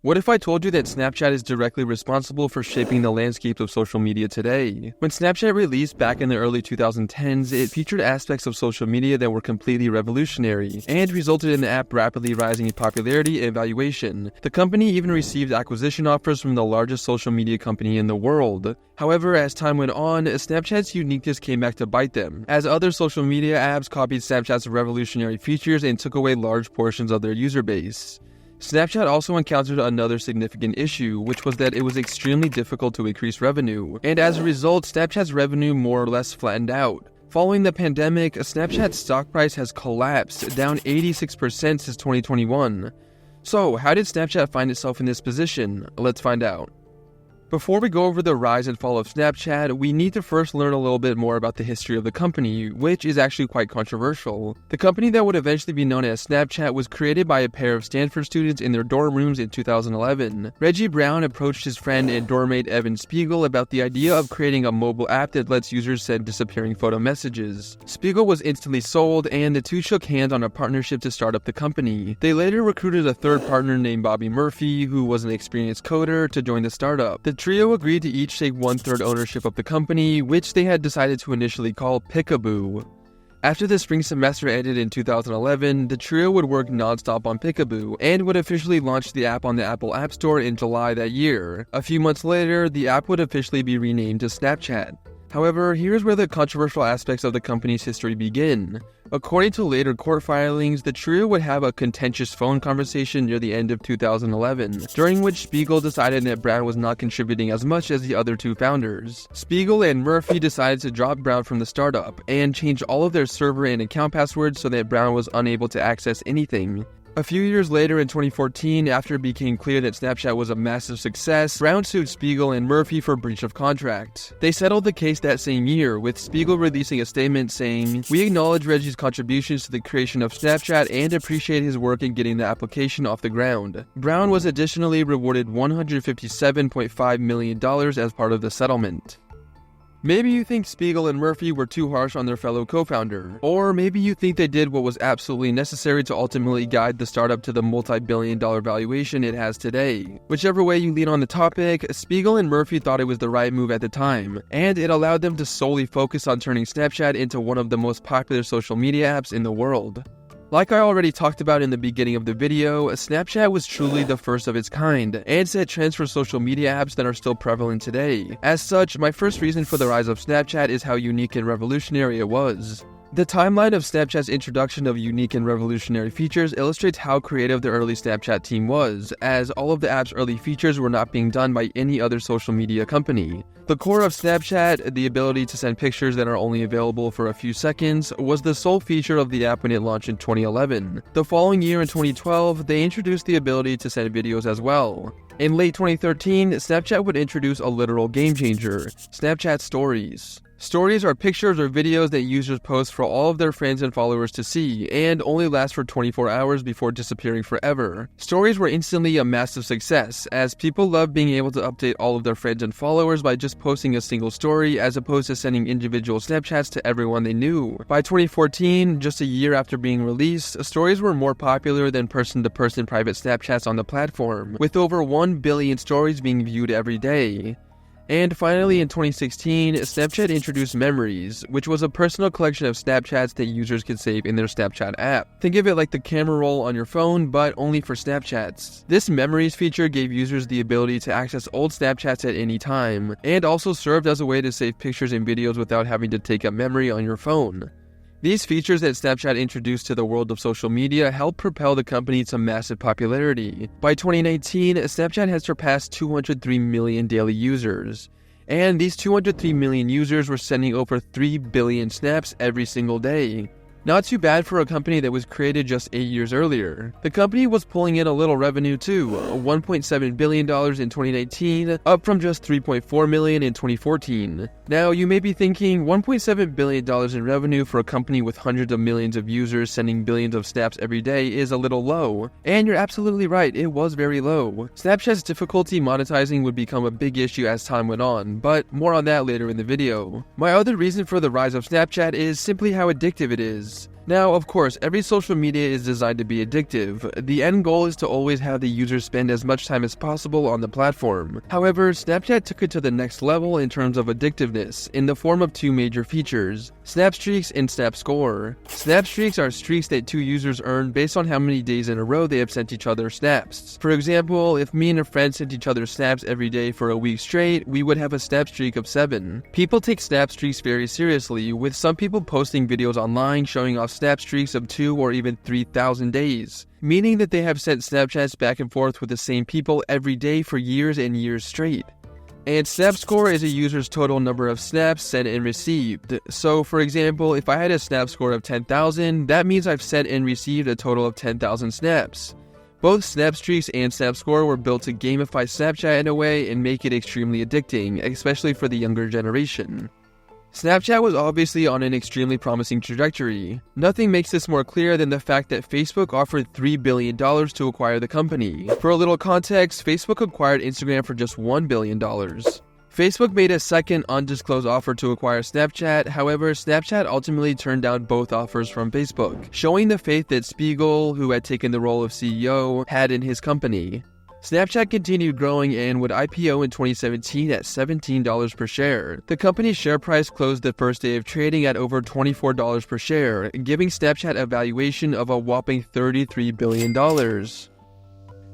What if I told you that Snapchat is directly responsible for shaping the landscape of social media today? When Snapchat released back in the early 2010s, it featured aspects of social media that were completely revolutionary, and resulted in the app rapidly rising in popularity and valuation. The company even received acquisition offers from the largest social media company in the world. However, as time went on, Snapchat's uniqueness came back to bite them, as other social media apps copied Snapchat's revolutionary features and took away large portions of their user base. Snapchat also encountered another significant issue, which was that it was extremely difficult to increase revenue, and as a result, Snapchat's revenue more or less flattened out. Following the pandemic, Snapchat's stock price has collapsed, down 86% since 2021. So, how did Snapchat find itself in this position? Let's find out. Before we go over the rise and fall of Snapchat, we need to first learn a little bit more about the history of the company, which is actually quite controversial. The company that would eventually be known as Snapchat was created by a pair of Stanford students in their dorm rooms in 2011. Reggie Brown approached his friend and dormmate Evan Spiegel about the idea of creating a mobile app that lets users send disappearing photo messages. Spiegel was instantly sold, and the two shook hands on a partnership to start up the company. They later recruited a third partner named Bobby Murphy, who was an experienced coder, to join the startup. The trio agreed to each take 1/3 ownership of the company, which they had decided to initially call Picaboo. After the spring semester ended in 2011, the trio would work non-stop on Picaboo, and would officially launch the app on the Apple App Store in July that year. A few months later, the app would officially be renamed to Snapchat. However, here's where the controversial aspects of the company's history begin. According to later court filings, the trio would have a contentious phone conversation near the end of 2011, during which Spiegel decided that Brown was not contributing as much as the other two founders. Spiegel and Murphy decided to drop Brown from the startup, and change all of their server and account passwords so that Brown was unable to access anything. A few years later in 2014, after it became clear that Snapchat was a massive success, Brown sued Spiegel and Murphy for breach of contract. They settled the case that same year, with Spiegel releasing a statement saying, "We acknowledge Reggie's contributions to the creation of Snapchat and appreciate his work in getting the application off the ground." Brown was additionally rewarded $157.5 million as part of the settlement. Maybe you think Spiegel and Murphy were too harsh on their fellow co-founder, or maybe you think they did what was absolutely necessary to ultimately guide the startup to the multi-billion-dollar valuation it has today. Whichever way you lean on the topic, Spiegel and Murphy thought it was the right move at the time, and it allowed them to solely focus on turning Snapchat into one of the most popular social media apps in the world. Like I already talked about in the beginning of the video, Snapchat was truly the first of its kind, and set trends for social media apps that are still prevalent today. As such, my first reason for the rise of Snapchat is how unique and revolutionary it was. The timeline of Snapchat's introduction of unique and revolutionary features illustrates how creative the early Snapchat team was, as all of the app's early features were not being done by any other social media company. The core of Snapchat, the ability to send pictures that are only available for a few seconds, was the sole feature of the app when it launched in 2011. The following year in 2012, they introduced the ability to send videos as well. In late 2013, Snapchat would introduce a literal game changer, Snapchat Stories. Stories are pictures or videos that users post for all of their friends and followers to see, and only last for 24 hours before disappearing forever. Stories were instantly a massive success, as people loved being able to update all of their friends and followers by just posting a single story, as opposed to sending individual Snapchats to everyone they knew. By 2014, just a year after being released, stories were more popular than person-to-person private Snapchats on the platform, with over 1 billion stories being viewed every day. And finally, in 2016, Snapchat introduced Memories, which was a personal collection of Snapchats that users could save in their Snapchat app. Think of it like the camera roll on your phone, but only for Snapchats. This Memories feature gave users the ability to access old Snapchats at any time, and also served as a way to save pictures and videos without having to take up memory on your phone. These features that Snapchat introduced to the world of social media helped propel the company to massive popularity. By 2019, Snapchat had surpassed 203 million daily users. And these 203 million users were sending over 3 billion snaps every single day. Not too bad for a company that was created just 8 years earlier. The company was pulling in a little revenue too, $1.7 billion in 2019, up from just $3.4 million in 2014. Now, you may be thinking, $1.7 billion in revenue for a company with hundreds of millions of users sending billions of snaps every day is a little low. And you're absolutely right, it was very low. Snapchat's difficulty monetizing would become a big issue as time went on, but more on that later in the video. My other reason for the rise of Snapchat is simply how addictive it is. Now, of course, every social media is designed to be addictive. The end goal is to always have the users spend as much time as possible on the platform. However, Snapchat took it to the next level in terms of addictiveness, in the form of two major features: Snap Streaks and Snap Score. Snap Streaks are streaks that two users earn based on how many days in a row they have sent each other snaps. For example, if me and a friend sent each other snaps every day for a week straight, we would have a snap streak of 7. People take snap streaks very seriously, with some people posting videos online showing off snap streaks of 2 or even 3,000 days, meaning that they have sent Snapchats back and forth with the same people every day for years and years straight. And Snap Score is a user's total number of snaps sent and received. So, for example, if I had a snap score of 10,000, that means I've sent and received a total of 10,000 snaps. Both Snap Streaks and Snap Score were built to gamify Snapchat in a way and make it extremely addicting, especially for the younger generation. Snapchat was obviously on an extremely promising trajectory. Nothing makes this more clear than the fact that Facebook offered $3 billion to acquire the company. For a little context, Facebook acquired Instagram for just $1 billion. Facebook made a second undisclosed offer to acquire Snapchat, however, Snapchat ultimately turned down both offers from Facebook, showing the faith that Spiegel, who had taken the role of CEO, had in his company. Snapchat continued growing and would IPO in 2017 at $17 per share. The company's share price closed the first day of trading at over $24 per share, giving Snapchat a valuation of a whopping $33 billion.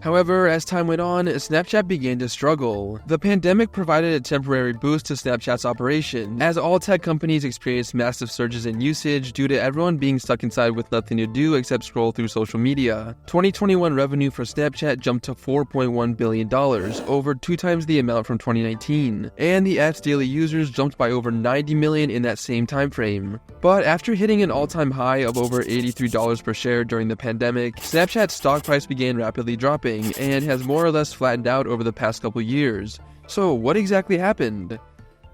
However, as time went on, Snapchat began to struggle. The pandemic provided a temporary boost to Snapchat's operation, as all tech companies experienced massive surges in usage due to everyone being stuck inside with nothing to do except scroll through social media. 2021 revenue for Snapchat jumped to $4.1 billion, over 2 times the amount from 2019, and the app's daily users jumped by over 90 million in that same time frame. But after hitting an all-time high of over $83 per share during the pandemic, Snapchat's stock price began rapidly dropping, and has more or less flattened out over the past couple years. So what exactly happened?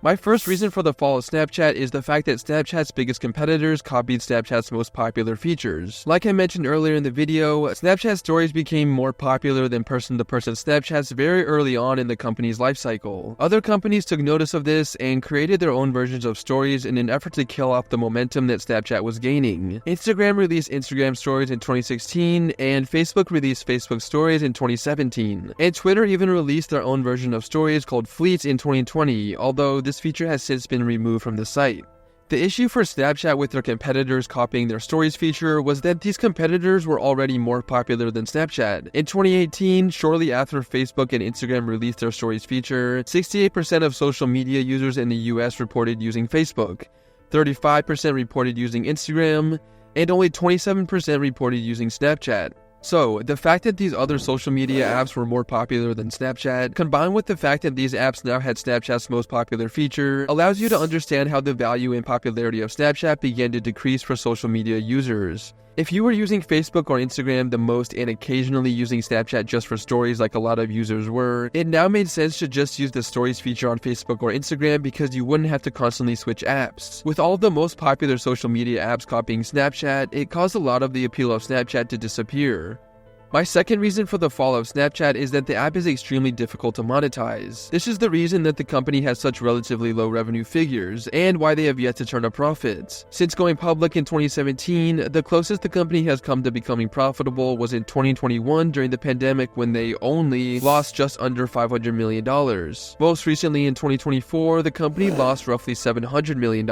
My first reason for the fall of Snapchat is the fact that Snapchat's biggest competitors copied Snapchat's most popular features. Like I mentioned earlier in the video, Snapchat Stories became more popular than person-to-person Snapchats very early on in the company's lifecycle. Other companies took notice of this and created their own versions of Stories in an effort to kill off the momentum that Snapchat was gaining. Instagram released Instagram Stories in 2016, and Facebook released Facebook Stories in 2017. And Twitter even released their own version of Stories called Fleets in 2020, although this feature has since been removed from the site. The issue for Snapchat with their competitors copying their Stories feature was that these competitors were already more popular than Snapchat. In 2018, shortly after Facebook and Instagram released their Stories feature, 68% of social media users in the US reported using Facebook, 35% reported using Instagram, and only 27% reported using Snapchat. So, the fact that these other social media apps were more popular than Snapchat, combined with the fact that these apps now had Snapchat's most popular feature, allows you to understand how the value and popularity of Snapchat began to decrease for social media users. If you were using Facebook or Instagram the most and occasionally using Snapchat just for stories like a lot of users were, it now made sense to just use the Stories feature on Facebook or Instagram because you wouldn't have to constantly switch apps. With all of the most popular social media apps copying Snapchat, it caused a lot of the appeal of Snapchat to disappear. My second reason for the fall of Snapchat is that the app is extremely difficult to monetize. This is the reason that the company has such relatively low revenue figures, and why they have yet to turn a profit. Since going public in 2017, the closest the company has come to becoming profitable was in 2021 during the pandemic, when they only lost just under $500 million. Most recently in 2024, the company lost roughly $700 million.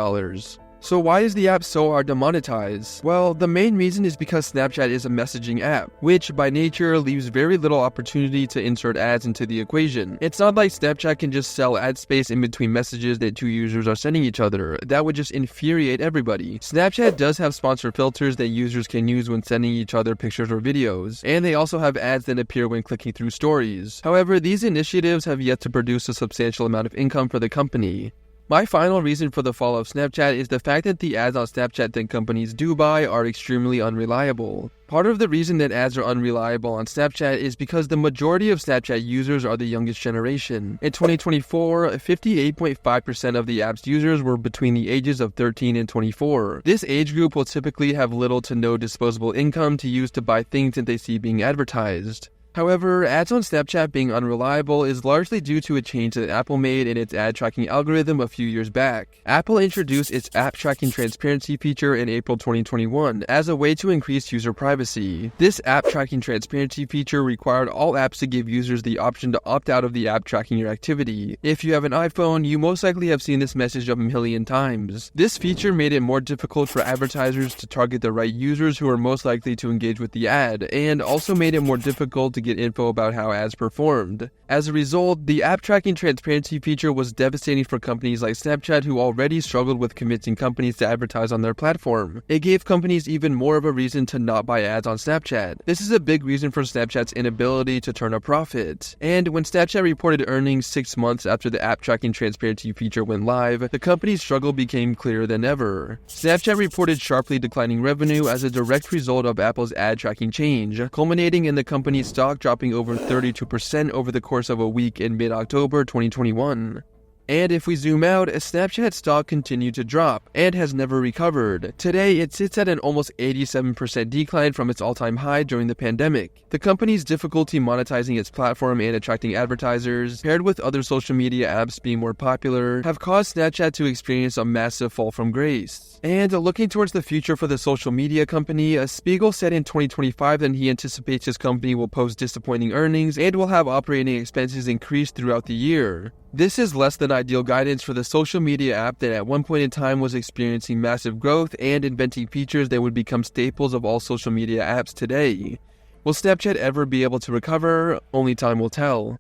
So why is the app so hard to monetize? Well, the main reason is because Snapchat is a messaging app, which by nature leaves very little opportunity to insert ads into the equation. It's not like Snapchat can just sell ad space in between messages that two users are sending each other. That would just infuriate everybody. Snapchat does have sponsor filters that users can use when sending each other pictures or videos, and they also have ads that appear when clicking through stories. However, these initiatives have yet to produce a substantial amount of income for the company. My final reason for the fall of Snapchat is the fact that the ads on Snapchat that companies do buy are extremely unreliable. Part of the reason that ads are unreliable on Snapchat is because the majority of Snapchat users are the youngest generation. In 2024, 58.5% of the app's users were between the ages of 13 and 24. This age group will typically have little to no disposable income to use to buy things that they see being advertised. However, ads on Snapchat being unreliable is largely due to a change that Apple made in its ad tracking algorithm a few years back. Apple introduced its app tracking transparency feature in April 2021 as a way to increase user privacy. This app tracking transparency feature required all apps to give users the option to opt out of the app tracking your activity. If you have an iPhone, you most likely have seen this message a million times. This feature made it more difficult for advertisers to target the right users who are most likely to engage with the ad, and also made it more difficult to get info about how ads performed. As a result, the app tracking transparency feature was devastating for companies like Snapchat, who already struggled with convincing companies to advertise on their platform. It gave companies even more of a reason to not buy ads on Snapchat. This is a big reason for Snapchat's inability to turn a profit. And when Snapchat reported earnings 6 months after the app tracking transparency feature went live, the company's struggle became clearer than ever. Snapchat reported sharply declining revenue as a direct result of Apple's ad tracking change, culminating in the company's stock dropping over 32% over the course of a week in mid-October 2021. And if we zoom out, Snapchat stock continued to drop and has never recovered. Today, it sits at an almost 87% decline from its all-time high during the pandemic. The company's difficulty monetizing its platform and attracting advertisers, paired with other social media apps being more popular, have caused Snapchat to experience a massive fall from grace. And looking towards the future for the social media company, Spiegel said in 2025 that he anticipates his company will post disappointing earnings and will have operating expenses increase throughout the year. This is less than ideal guidance for the social media app that at one point in time was experiencing massive growth and inventing features that would become staples of all social media apps today. Will Snapchat ever be able to recover? Only time will tell.